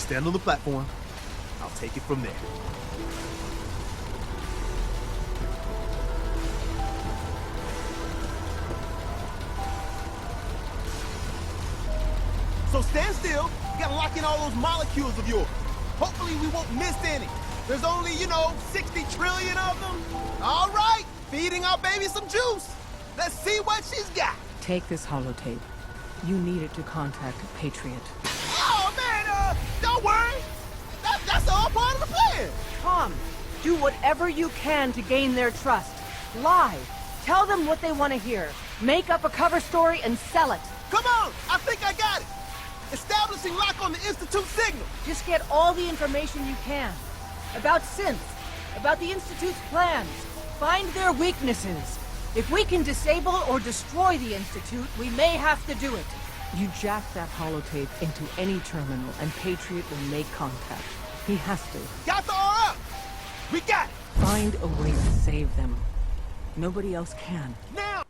Just stand on the platform. I'll take it from there. So stand still. You gotta lock in all those molecules of yours. Hopefully we won't miss any. There's only, 60 trillion of them. All right, feeding our baby some juice. Let's see what she's got. Take this holotape. You need it to contact Patriot. Oh, man, don't worry. That's all part of the plan. Tom, do whatever you can to gain their trust. Lie. Tell them what they want to hear. Make up a cover story and sell it. Come on, I think I got it. Establishing lock on the Institute signal. Just get all the information you can. About Synth. About the Institute's plans. Find their weaknesses. If we can disable or destroy the Institute, we may have to do it. You jack that holotape into any terminal and Patriot will make contact. He has to. Got the R up. We got it. Find a way to save them. Nobody else can. Now!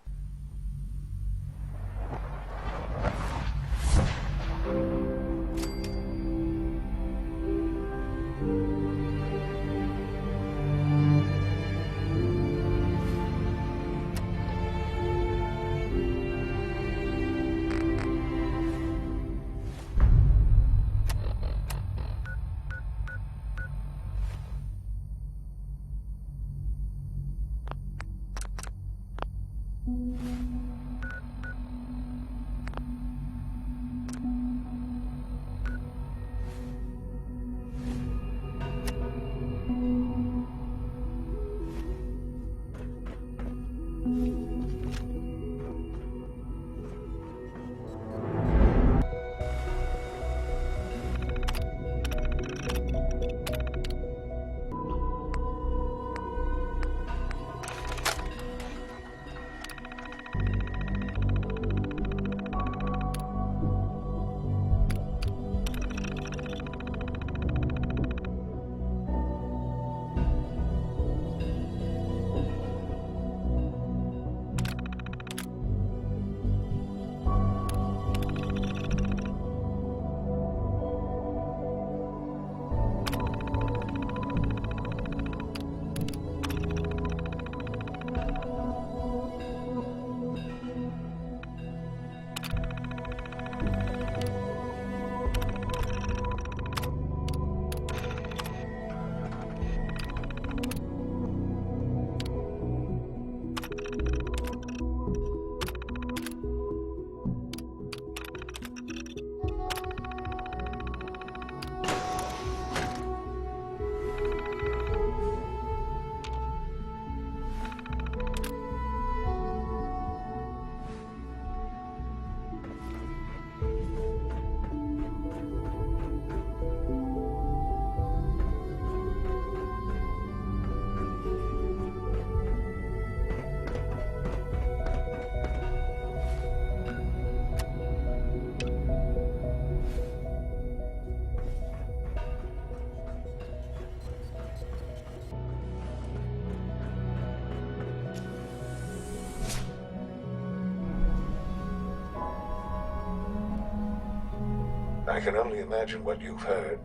I can only imagine what you've heard,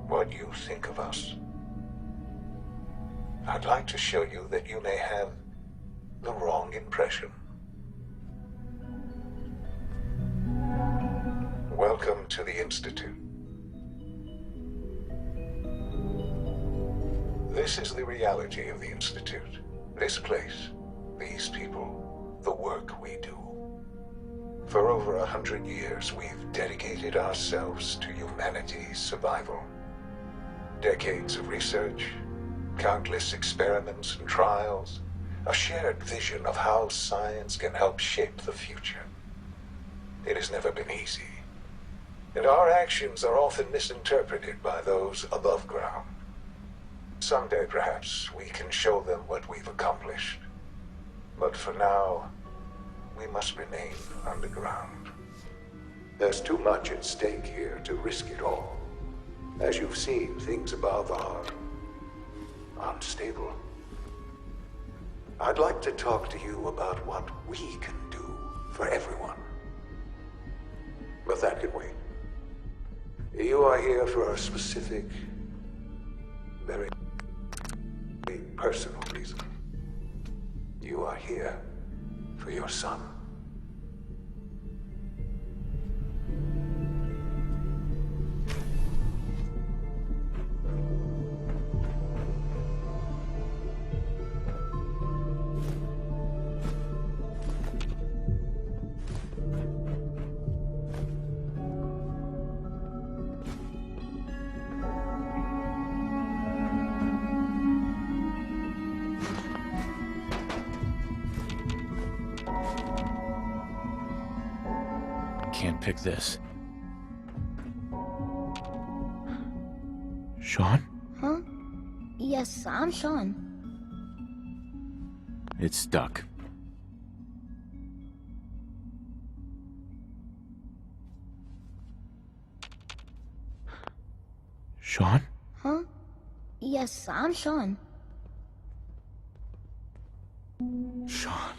what you think of us. I'd like to show you that you may have the wrong impression. Welcome to the Institute. This is the reality of the Institute. This place, these people, the work we do. For over 100 years, we've dedicated ourselves to humanity's survival. Decades of research, countless experiments and trials, a shared vision of how science can help shape the future. It has never been easy, and our actions are often misinterpreted by those above ground. Someday, perhaps, we can show them what we've accomplished. But for now, we must remain underground. There's too much at stake here to risk it all. As you've seen, things above are unstable. I'd like to talk to you about what we can do for everyone. But that can wait. You You are here for a specific, very personal reason. You are here for your son. Can't pick this. Sean? Huh? Yes, I'm Sean. It's stuck. Sean? Huh? Yes, I'm Sean. Sean?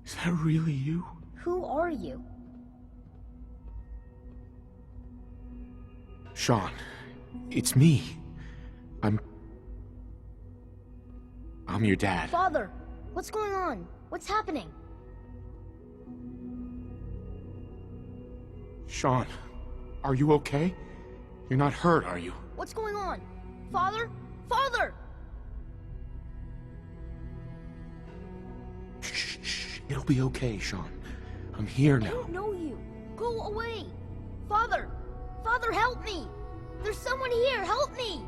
Is that really you? Who are you? Sean, it's me. I'm your dad. Father, what's going on? What's happening? Sean, are you okay? You're not hurt, are you? What's going on? Father? Father! Shh, shh. It'll be okay, Sean. I'm here I now. don't know you. Go away. Father! Father, help me! There's someone here, help me!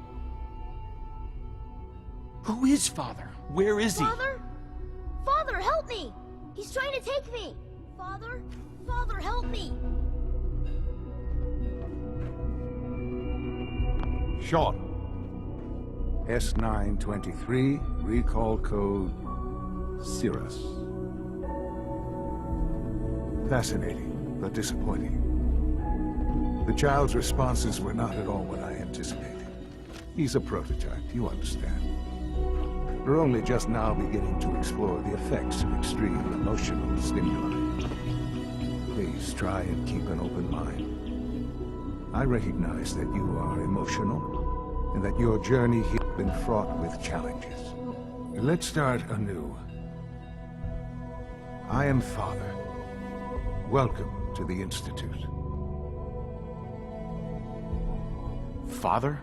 Who is Father? Where is he? Father? Father, help me! He's trying to take me! Father? Father, help me! Sean. S923, recall code Cirrus. Fascinating, but disappointing. The child's responses were not at all what I anticipated. He's a prototype, you understand. We're only just now beginning to explore the effects of extreme emotional stimuli. Please try and keep an open mind. I recognize that you are emotional, and that your journey here has been fraught with challenges. Let's start anew. I am Father. Welcome to the Institute. Father?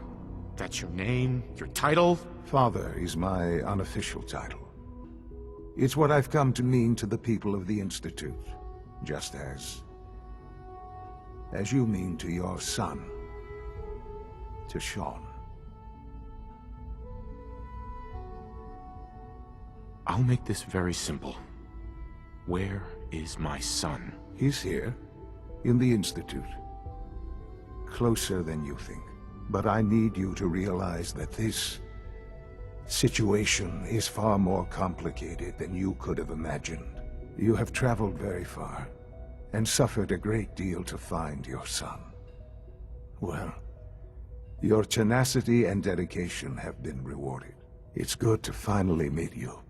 That's your name? Your title? Father is my unofficial title. It's what I've come to mean to the people of the Institute, just as you mean to your son, to Sean. I'll make this very simple. Where is my son? He's here, in the Institute. Closer than you think. But I need you to realize that this situation is far more complicated than you could have imagined. You have traveled very far, and suffered a great deal to find your son. Well, your tenacity and dedication have been rewarded. It's good to finally meet you.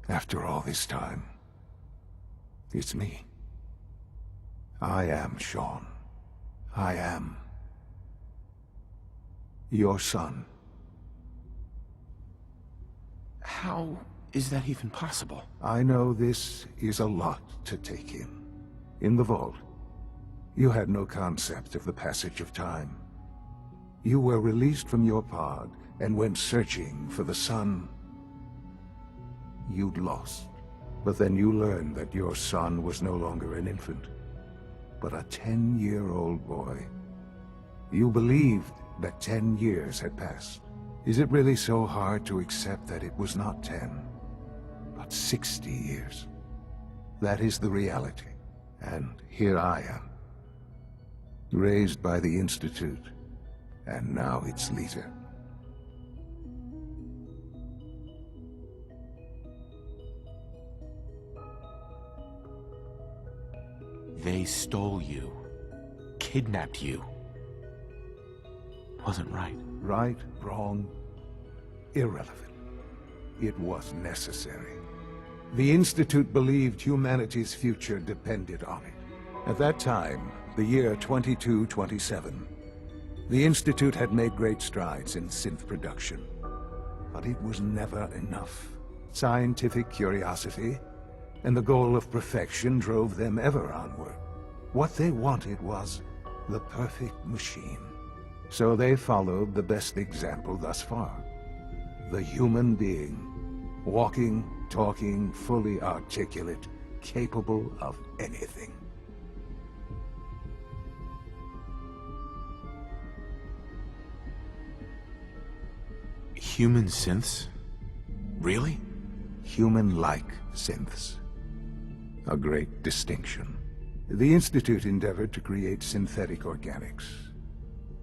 After all this time, it's me. I am Sean. I am your son. How is that even possible? I know this is a lot to take in. In the vault, you had no concept of the passage of time. You were released from your pod and went searching for the son you'd lost. But then you learned that your son was no longer an infant, but a 10-year-old boy. You believed that 10 years had passed. Is it really so hard to accept that it was not 10, but 60 years? That is the reality. And here I am, raised by the Institute, and now its leader. They stole you. Kidnapped you. Wasn't right. Right, wrong, irrelevant. It was necessary. The Institute believed humanity's future depended on it. At that time, the year 2227, The Institute had made great strides in synth production, but it was never enough. Scientific curiosity and the goal of perfection drove them ever onward. What they wanted was the perfect machine. So they followed the best example thus far. The human being. Walking, talking, fully articulate, capable of anything. Human synths? Really? Human-like synths. A great distinction. The Institute endeavored to create synthetic organics.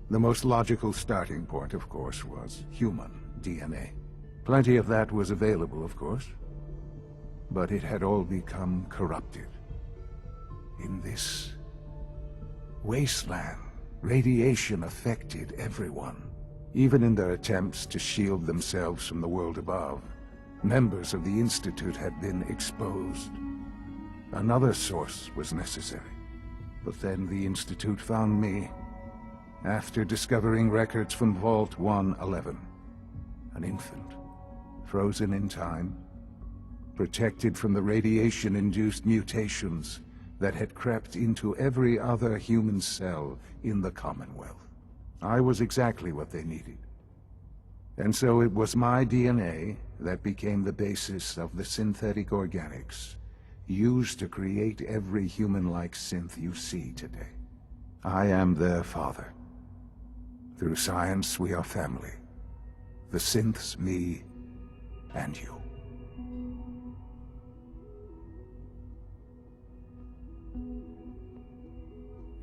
The most logical starting point, of course, was human DNA. Plenty of that was available, of course, but it had all become corrupted. In this wasteland, radiation affected everyone. Even in their attempts to shield themselves from the world above, members of the Institute had been exposed. Another source was necessary. But then the Institute found me, after discovering records from Vault 111. An infant, frozen in time, protected from the radiation-induced mutations that had crept into every other human cell in the Commonwealth. I was exactly what they needed. And so it was my DNA that became the basis of the synthetic organics used to create every human-like synth you see today. I am their father. Through science, we are family. The synths, me, and you.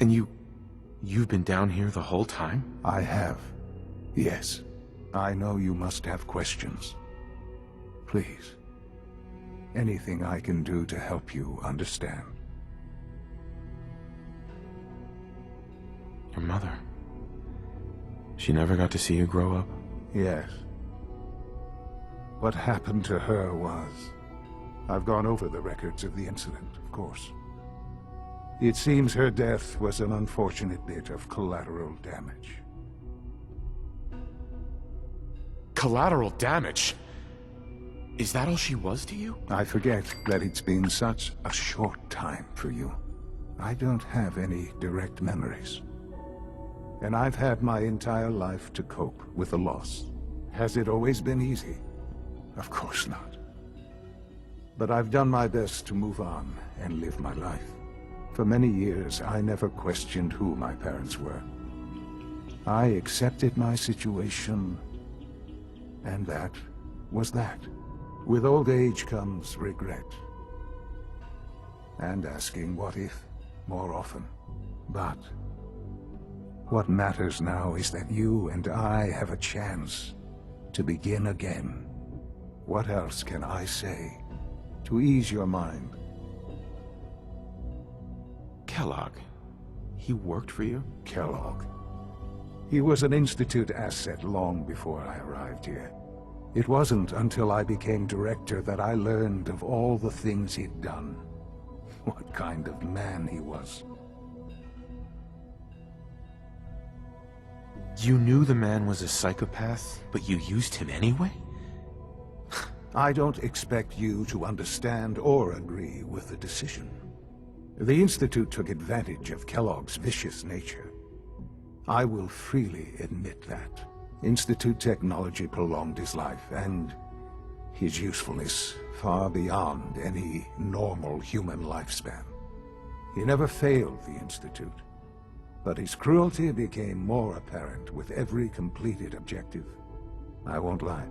And you've been down here the whole time? I have. Yes. I know you must have questions. Please. Anything I can do to help you understand. Your mother. She never got to see you grow up? Yes. What happened to her was... I've gone over the records of the incident, of course. It seems her death was an unfortunate bit of collateral damage. Collateral damage? Is that all she was to you? I forget that it's been such a short time for you. I don't have any direct memories. And I've had my entire life to cope with the loss. Has it always been easy? Of course not. But I've done my best to move on and live my life. For many years, I never questioned who my parents were. I accepted my situation, and that was that. With old age comes regret. And asking what if more often. But what matters now is that you and I have a chance to begin again. What else can I say to ease your mind? Kellogg. He worked for you? Kellogg. He was an Institute asset long before I arrived here. It wasn't until I became director that I learned of all the things he'd done. What kind of man he was. You knew the man was a psychopath, but you used him anyway? I don't expect you to understand or agree with the decision. The Institute took advantage of Kellogg's vicious nature. I will freely admit that. Institute technology prolonged his life, and his usefulness far beyond any normal human lifespan. He never failed the Institute, but his cruelty became more apparent with every completed objective. I won't lie.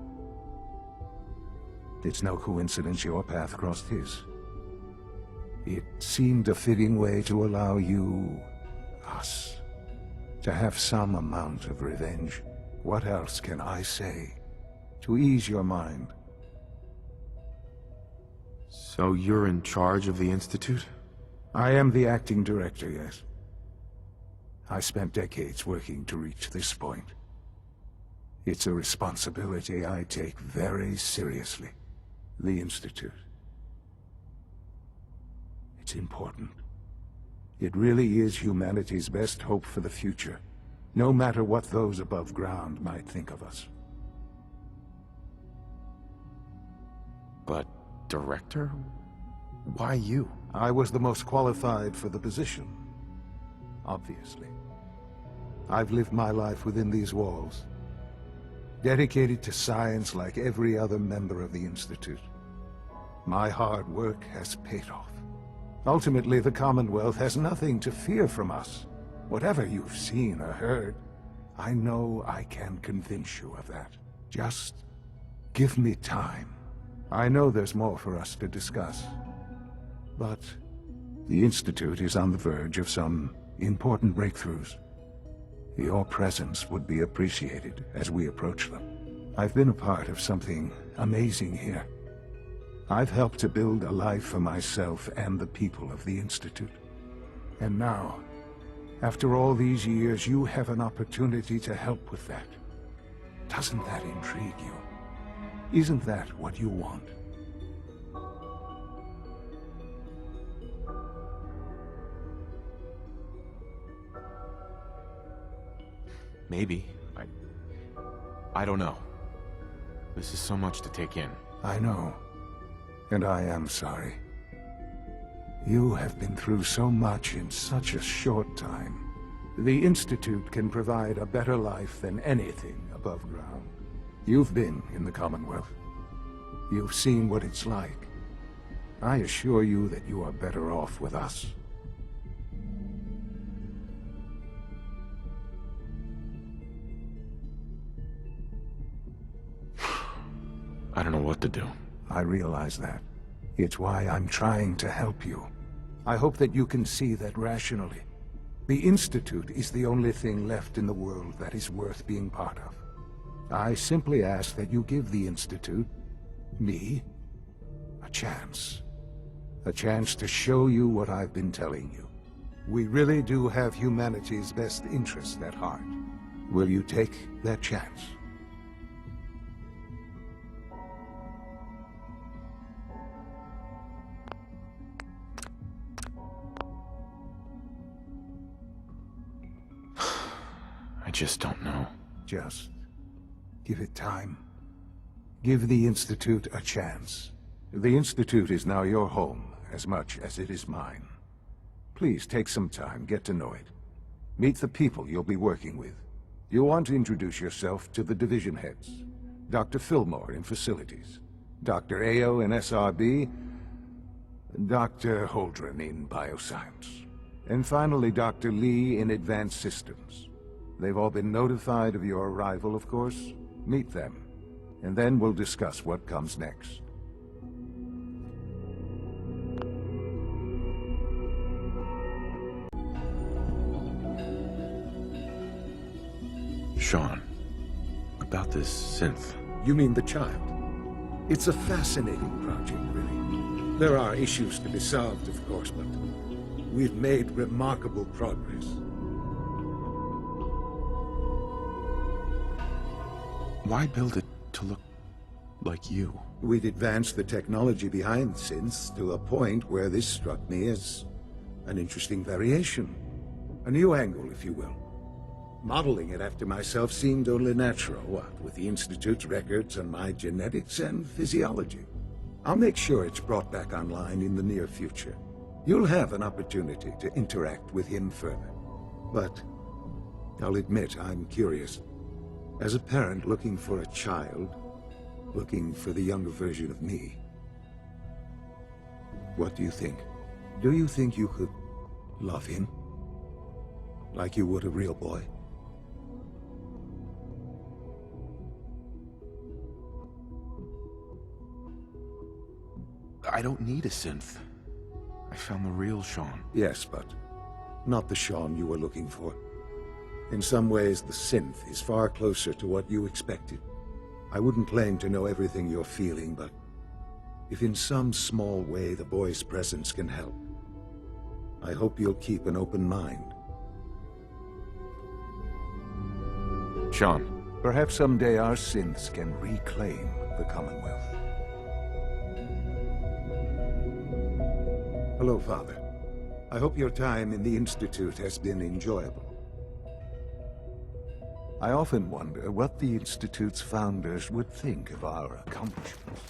It's no coincidence your path crossed his. It seemed a fitting way to allow you, us, to have some amount of revenge. What else can I say to ease your mind? So you're in charge of the Institute? I am the acting director, yes. I spent decades working to reach this point. It's a responsibility I take very seriously. The Institute. It's important. It really is humanity's best hope for the future. no matter what those above ground might think of us. But, Director? Why you? I was the most qualified for the position, obviously. I've lived my life within these walls, dedicated to science like every other member of the Institute. My hard work has paid off. Ultimately, the Commonwealth has nothing to fear from us. Whatever you've seen or heard, I know I can convince you of that. Just give me time. I know there's more for us to discuss. But the Institute is on the verge of some important breakthroughs. Your presence would be appreciated as we approach them. I've been a part of something amazing here. I've helped to build a life for myself and the people of the Institute. And now, after all these years, you have an opportunity to help with that. Doesn't that intrigue you? Isn't that what you want? Maybe. I don't know. This is so much to take in. I know. And I am sorry. You have been through so much in such a short time. The Institute can provide a better life than anything above ground. You've been in the Commonwealth. You've seen what it's like. I assure you that you are better off with us. I don't know what to do. I realize that. It's why I'm trying to help you. I hope that you can see that rationally. The Institute is the only thing left in the world that is worth being part of. I simply ask that you give the Institute, me, a chance. A chance to show you what I've been telling you. We really do have humanity's best interest at heart. Will you take that chance? I just don't know. Just give it time. Give the Institute a chance. The Institute is now your home as much as it is mine. Please take some time, get to know it. Meet the people you'll be working with. You'll want to introduce yourself to the division heads. Dr. Fillmore in Facilities, Dr. Ao in SRB, Dr. Holdren in BioScience, and finally Dr. Lee in Advanced Systems. They've all been notified of your arrival, of course. Meet them, and then we'll discuss what comes next. Sean, about this synth. You mean the child? It's a fascinating project, really. There are issues to be solved, of course, but we've made remarkable progress. Why build it to look like you? We'd advanced the technology behind synths to a point where this struck me as an interesting variation. A new angle, if you will. Modeling it after myself seemed only natural, what with the Institute's records and my genetics and physiology. I'll make sure it's brought back online in the near future. You'll have an opportunity to interact with him further. But I'll admit I'm curious. As a parent looking for a child, looking for the younger version of me, what do you think? Do you think you could love him? Like you would a real boy? I don't need a synth. I found the real Sean. Yes, but not the Sean you were looking for. In some ways, the synth is far closer to what you expected. I wouldn't claim to know everything you're feeling, but if in some small way the boy's presence can help, I hope you'll keep an open mind. Sean. Perhaps someday our synths can reclaim the Commonwealth. Hello, Father. I hope your time in the Institute has been enjoyable. I often wonder what the Institute's founders would think of our accomplishments.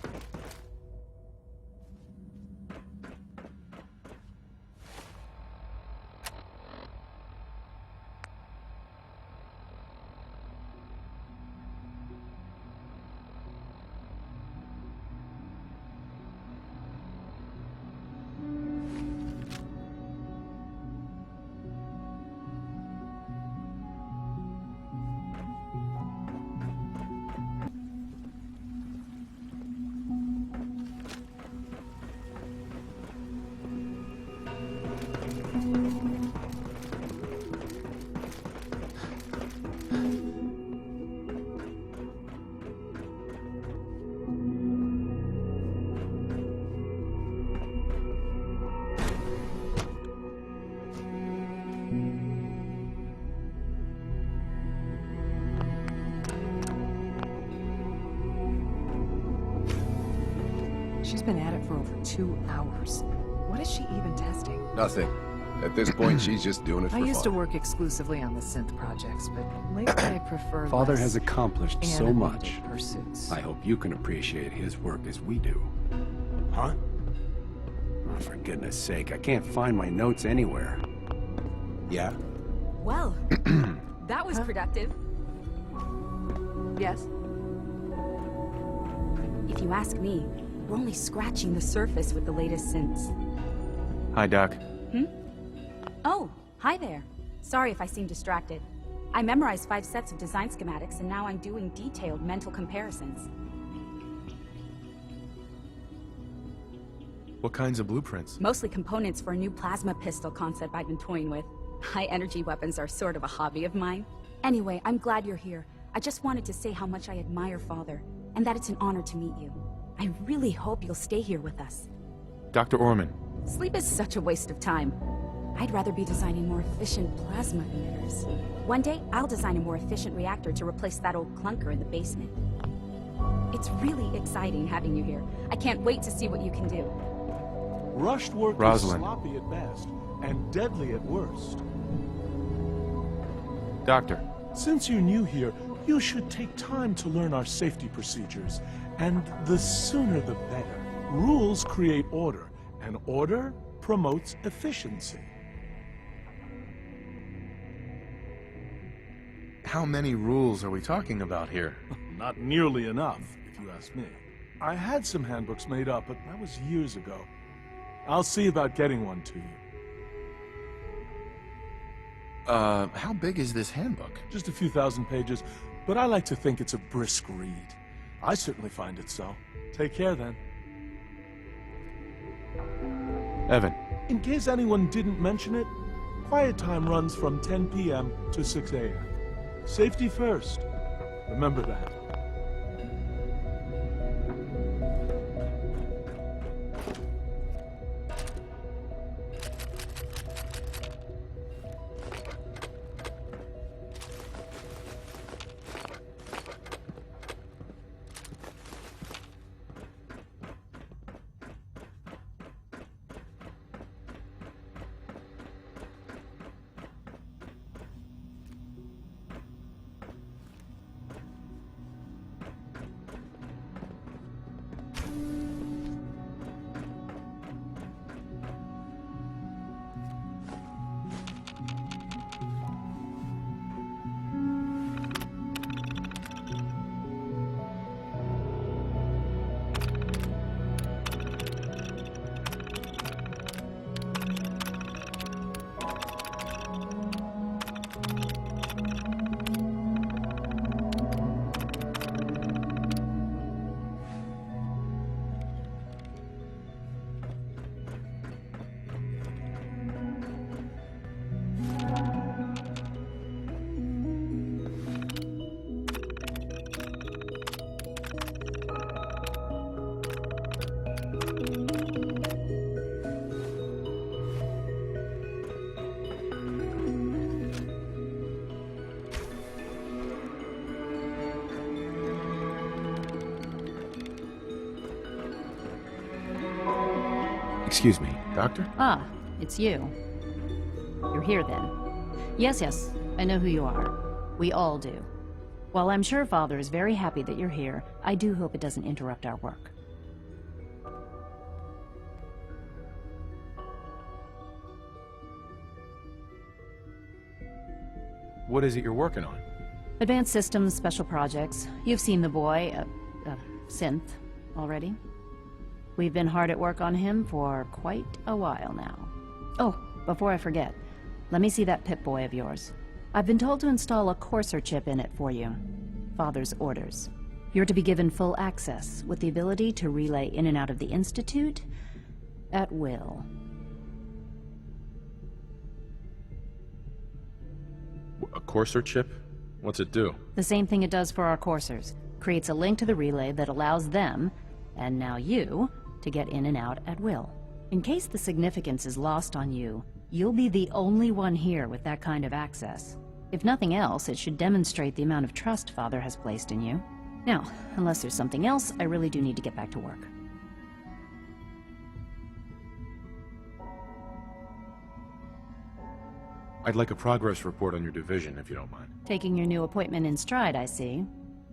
She's been at it for over 2 hours. What is she even testing? Nothing. At this point, she's just doing it for I used to fun. work exclusively on the Synth projects, but lately I prefer Father less has accomplished so much. animated pursuits. I hope you can appreciate his work as we do. Huh? Oh, for goodness sake, I can't find my notes anywhere. Yeah? Well, that was productive. Yes? If you ask me, we're only scratching the surface with the latest synths. Hi, Doc. Oh, hi there. Sorry if I seem distracted. I memorized 5 sets of design schematics, and now I'm doing detailed mental comparisons. What kinds of blueprints? Mostly components for a new plasma pistol concept I've been toying with. High-energy weapons are sort of a hobby of mine. Anyway, I'm glad you're here. I just wanted to say how much I admire Father, and that it's an honor to meet you. I really hope you'll stay here with us. Dr. Orman. Sleep is such a waste of time. I'd rather be designing more efficient plasma emitters. One day, I'll design a more efficient reactor to replace that old clunker in the basement. It's really exciting having you here. I can't wait to see what you can do. Rushed work Rosalind. is sloppy at best, and deadly at worst. Doctor. Since you're new here, you should take time to learn our safety procedures. And the sooner the better. Rules create order, and order promotes efficiency. How many rules are we talking about here? Not nearly enough, if you ask me. I had some handbooks made up, but that was years ago. I'll see about getting one to you. How big is this handbook? Just a few thousand pages, but I like to think it's a brisk read. I certainly find it so. Take care, then. Evan. In case anyone didn't mention it, quiet time runs from 10 p.m. to 6 a.m. Safety first. Remember that. Excuse me, Doctor? Ah, it's you. You're here then. Yes, I know who you are. We all do. While I'm sure Father is very happy that you're here, I do hope it doesn't interrupt our work. What is it you're working on? Advanced systems, special projects. You've seen the boy, Synth, already. We've been hard at work on him for quite a while now. Oh, before I forget, let me see that Pip-Boy of yours. I've been told to install a Courser chip in it for you. Father's orders. You're to be given full access, with the ability to relay in and out of the Institute at will. A Courser chip? What's it do? The same thing it does for our coursers. Creates a link to the relay that allows them, and now you, to get in and out at will. In case the significance is lost on you, you'll be the only one here with that kind of access. If nothing else, it should demonstrate the amount of trust Father has placed in you. Now, unless there's something else, I really do need to get back to work. I'd like a progress report on your division, if you don't mind. Taking your new appointment in stride, I see.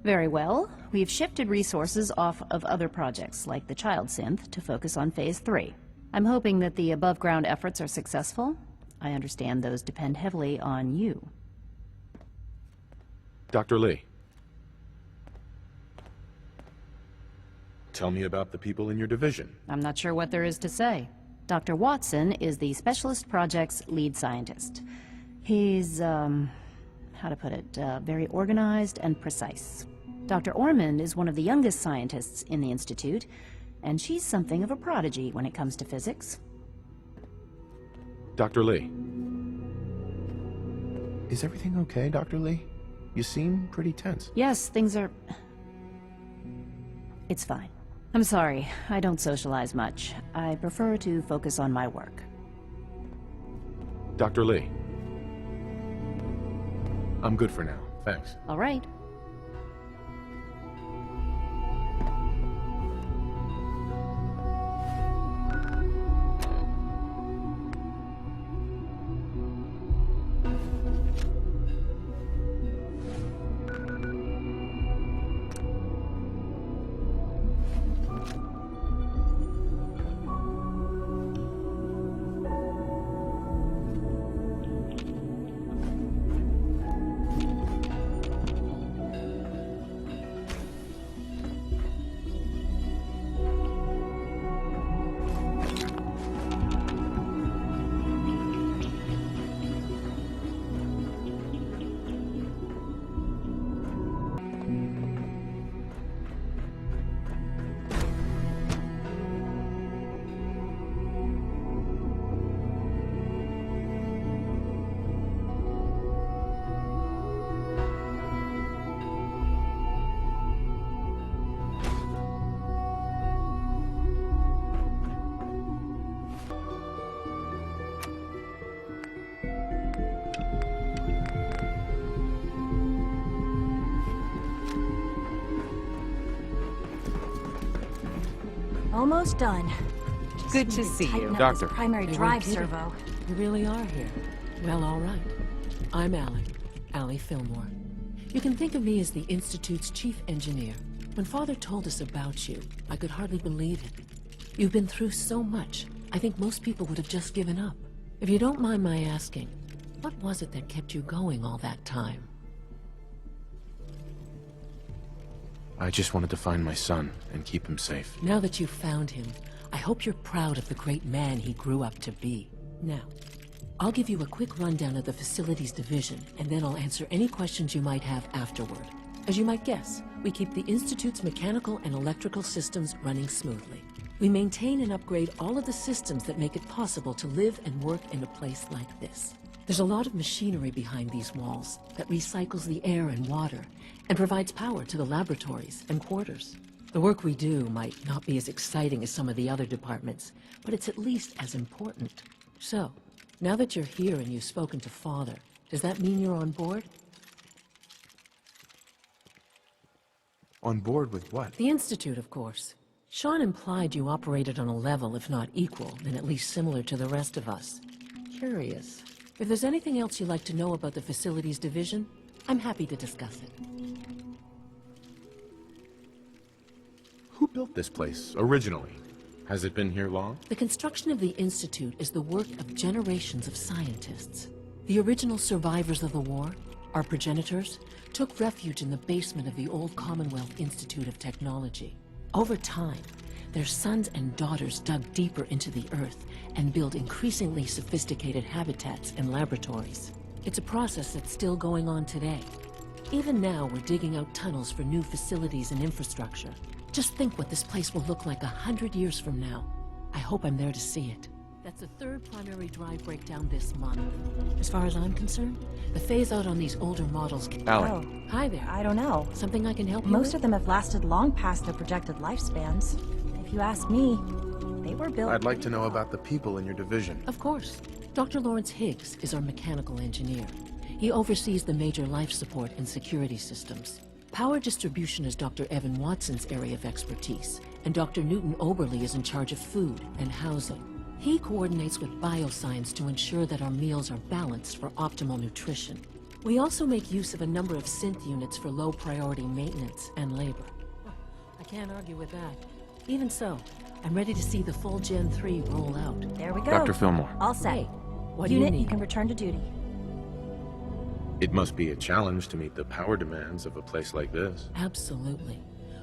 Very well. We've shifted resources off of other projects, like the child synth, to focus on Phase 3. I'm hoping that the above-ground efforts are successful. I understand those depend heavily on you. Dr. Lee. Tell me about the people in your division. I'm not sure what there is to say. Dr. Watson is the Specialist Project's lead scientist. He's, how to put it, very organized and precise. Dr. Ormond is one of the youngest scientists in the Institute, and she's something of a prodigy when it comes to physics. Dr. Lee. Is everything okay, Dr. Lee? You seem pretty tense. Yes, things are... It's fine. I'm sorry, I don't socialize much. I prefer to focus on my work. Dr. Lee. I'm good for now, thanks. All right. Almost done. Good to see you. Doctor. Primary drive servo. You really are here. Well, all right. I'm Allie Fillmore. You can think of me as the Institute's chief engineer. When Father told us about you, I could hardly believe it. You've been through so much, I think most people would have just given up. If you don't mind my asking, what was it that kept you going all that time? I just wanted to find my son and keep him safe. Now that you've found him, I hope you're proud of the great man he grew up to be. Now, I'll give you a quick rundown of the Facilities Division, and then I'll answer any questions you might have afterward. As you might guess, we keep the Institute's mechanical and electrical systems running smoothly. We maintain and upgrade all of the systems that make it possible to live and work in a place like this. There's a lot of machinery behind these walls that recycles the air and water and provides power to the laboratories and quarters. The work we do might not be as exciting as some of the other departments, but it's at least as important. So, now that you're here and you've spoken to Father, does that mean you're on board? On board with what? The Institute, of course. Sean implied you operated on a level, if not equal, then at least similar to the rest of us. Curious. If there's anything else you'd like to know about the Facilities Division, I'm happy to discuss it. Who built this place, originally? Has it been here long? The construction of the Institute is the work of generations of scientists. The original survivors of the war, our progenitors, took refuge in the basement of the old Commonwealth Institute of Technology. Over time, their sons and daughters dug deeper into the earth and built increasingly sophisticated habitats and laboratories. It's a process that's still going on today. Even now, we're digging out tunnels for new facilities and infrastructure. Just think what this place will look like 100 years from now. I hope I'm there to see it. That's the third primary drive breakdown this month. As far as I'm concerned, the phase-out on these older models... Allie. Oh, Hi there. I don't know. Something I can help you Most with? of them have lasted long past their projected lifespans. If you ask me, they were built... I'd like to know about the people in your division. Of course. Dr. Lawrence Higgs is our mechanical engineer. He oversees the major life support and security systems. Power distribution is Dr. Evan Watson's area of expertise, and Dr. Newton Oberly is in charge of food and housing. He coordinates with BioScience to ensure that our meals are balanced for optimal nutrition. We also make use of a number of Synth units for low-priority maintenance and labor. I can't argue with that. Even so, I'm ready to see the full Gen 3 roll out. There we go. Dr. Fillmore. All set. Hey, what do you Unit, need? you can return to duty. It must be a challenge to meet the power demands of a place like this. Absolutely.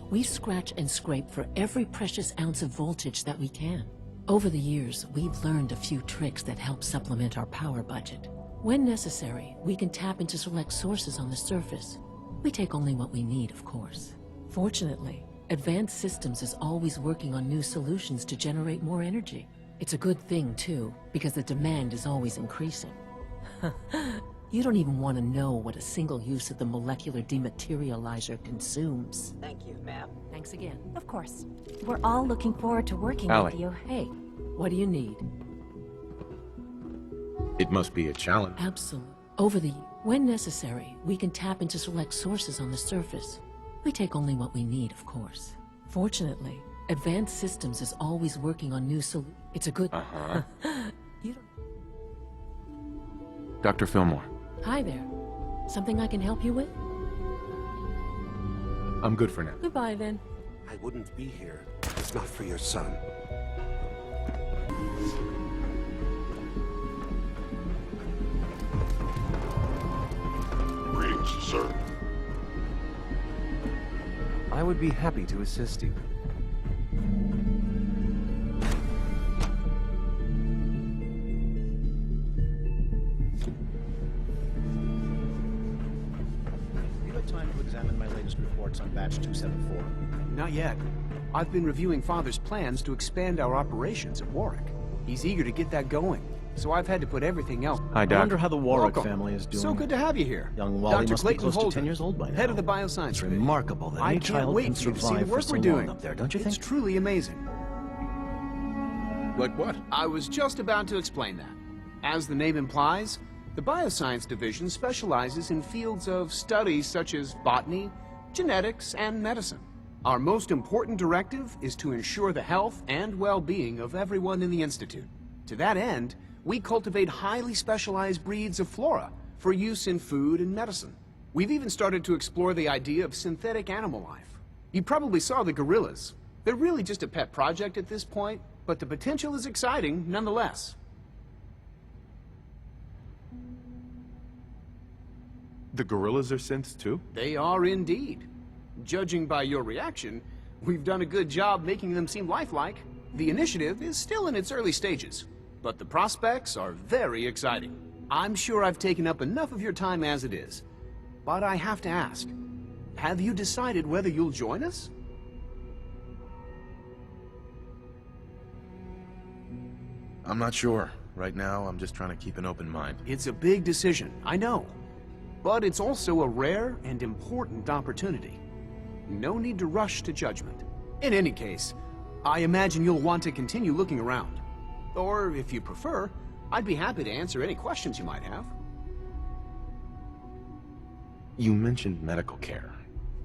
We scratch and scrape for every precious ounce of voltage that we can. Over the years, we've learned a few tricks that help supplement our power budget. When necessary, we can tap into select sources on the surface. We take only what we need, of course. Fortunately, Advanced Systems is always working on new solutions to generate more energy. It's a good thing, too, because the demand is always increasing. You don't even want to know what a single use of the molecular dematerializer consumes. Thank you, ma'am. Thanks again. Of course. We're all looking forward to working Allie. with you. Hey, what do you need? It must be a challenge. Absolutely. When necessary, we can tap into select sources on the surface. We take only what we need, of course. Fortunately, Advanced Systems is always working on new solutions. It's a good... You don't... Dr. Fillmore. Hi there. Something I can help you with? I'm good for now. Goodbye, then. I wouldn't be here if it's not for your son. Greetings, sir. I would be happy to assist you. Time to examine my latest reports on batch 274. Not yet. I've been reviewing Father's plans to expand our operations at Warwick. He's eager to get that going, so I've had to put everything else... Hi, Doc. I wonder how the Warwick Welcome. family is doing. So good to have you here. Young Wally Dr. must Clayton be close to Holden, 10 years old by now. head of the BioScience It's division. remarkable that I any can't child wait can for you to see the survive for work so we're long doing up there, don't you think? It's truly amazing. Like what? I was just about to explain that. As the name implies, the BioScience division specializes in fields of studies such as botany, genetics, and medicine. Our most important directive is to ensure the health and well-being of everyone in the Institute. To that end, we cultivate highly specialized breeds of flora for use in food and medicine. We've even started to explore the idea of synthetic animal life. You probably saw the gorillas. They're really just a pet project at this point, but the potential is exciting nonetheless. The gorillas are synths too? They are indeed. Judging by your reaction, we've done a good job making them seem lifelike. The initiative is still in its early stages, but the prospects are very exciting. I'm sure I've taken up enough of your time as it is, but I have to ask, have you decided whether you'll join us? I'm not sure. Right now, I'm just trying to keep an open mind. It's a big decision, I know. But it's also a rare and important opportunity. No need to rush to judgment. In any case, I imagine you'll want to continue looking around. Or, if you prefer, I'd be happy to answer any questions you might have. You mentioned medical care.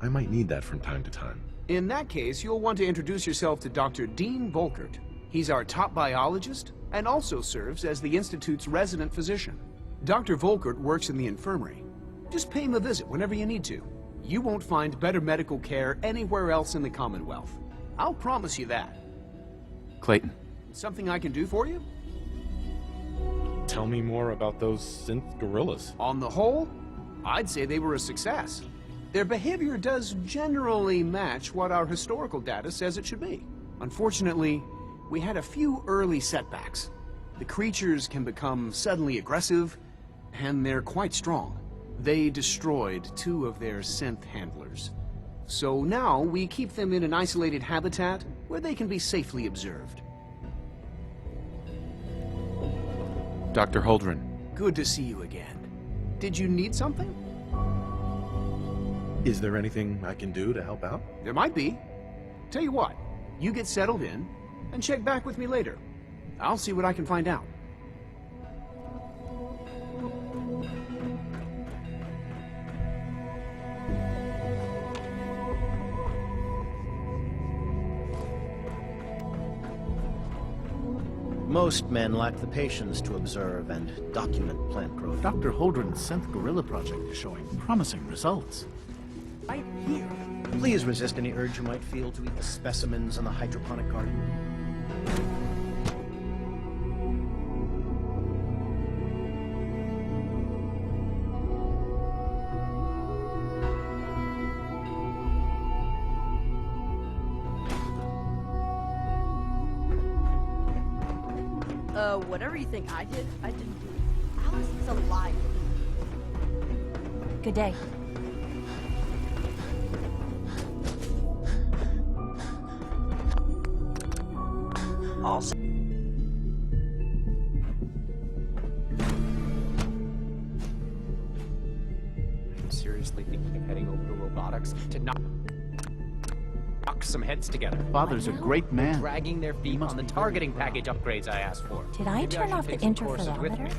I might need that from time to time. In that case, you'll want to introduce yourself to Dr. Dean Volkert. He's our top biologist and also serves as the Institute's resident physician. Dr. Volkert works in the infirmary. Just pay him a visit whenever you need to. You won't find better medical care anywhere else in the Commonwealth. I'll promise you that. Clayton, Something I can do for you? Tell me more about those synth gorillas. On the whole, I'd say they were a success. Their behavior does generally match what our historical data says it should be. Unfortunately, we had a few early setbacks. The creatures can become suddenly aggressive, and they're quite strong. They destroyed 2 of their synth handlers. So now we keep them in an isolated habitat where they can be safely observed. Dr. Holdren. Good to see you again. Did you need something? Is there anything I can do to help out? There might be. Tell you what, you get settled in, and check back with me later. I'll see what I can find out. Most men lack the patience to observe and document plant growth. Dr. Holdren's Synth Gorilla project is showing promising results. Right here. Please resist any urge you might feel to eat the specimens in the hydroponic garden. Whatever you think I did, I didn't do it. Alice is alive. Good day. Also, seriously thinking of heading over to robotics to knock some heads together. Father's a great man. Dragging their feet on the targeting package upgrades I asked for. Did I turn off the interferometer?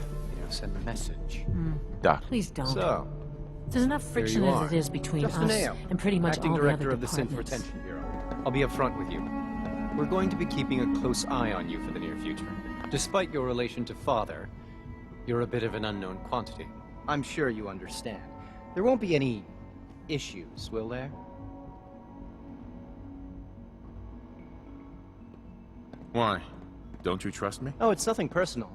Send a message. Doc. Please don't. So, There's enough friction there you as it are. is between Justin us Ayo, and pretty much acting all director the of other the Synth departments. Retention Bureau. I'll be upfront with you. We're going to be keeping a close eye on you for the near future. Despite your relation to Father, you're a bit of an unknown quantity. I'm sure you understand. There won't be any issues, will there? Why? Don't you trust me? Oh, it's nothing personal.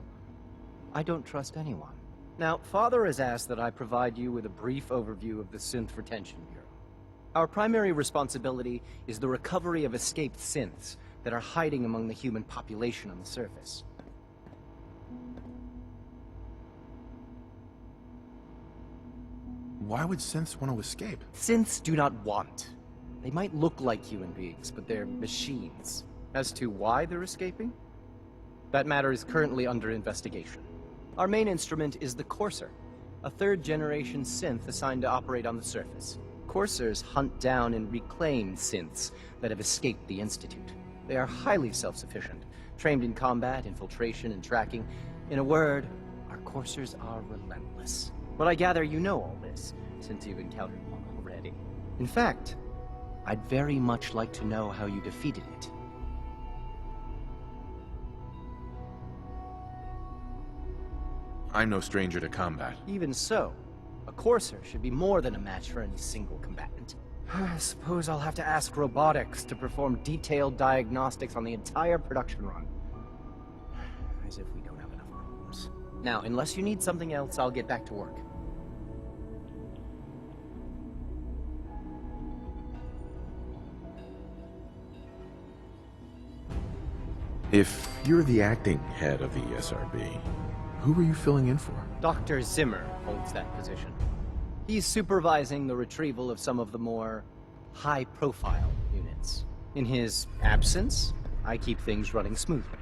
I don't trust anyone. Now, Father has asked that I provide you with a brief overview of the Synth Retention Bureau. Our primary responsibility is the recovery of escaped synths that are hiding among the human population on the surface. Why would synths want to escape? Synths do not want. They might look like human beings, but they're machines. As to why they're escaping? That matter is currently under investigation. Our main instrument is the Courser, a third-generation synth assigned to operate on the surface. Coursers hunt down and reclaim synths that have escaped the Institute. They are highly self-sufficient, trained in combat, infiltration, and tracking. In a word, our Coursers are relentless. But I gather you know all this, since you've encountered one already. In fact, I'd very much like to know how you defeated it. I'm no stranger to combat. Even so, a Courser should be more than a match for any single combatant. I suppose I'll have to ask robotics to perform detailed diagnostics on the entire production run. As if we don't have enough problems. Now, unless you need something else, I'll get back to work. If you're the acting head of the SRB, who are you filling in for? Dr. Zimmer holds that position. He's supervising the retrieval of some of the more high-profile units. In his absence, I keep things running smoothly.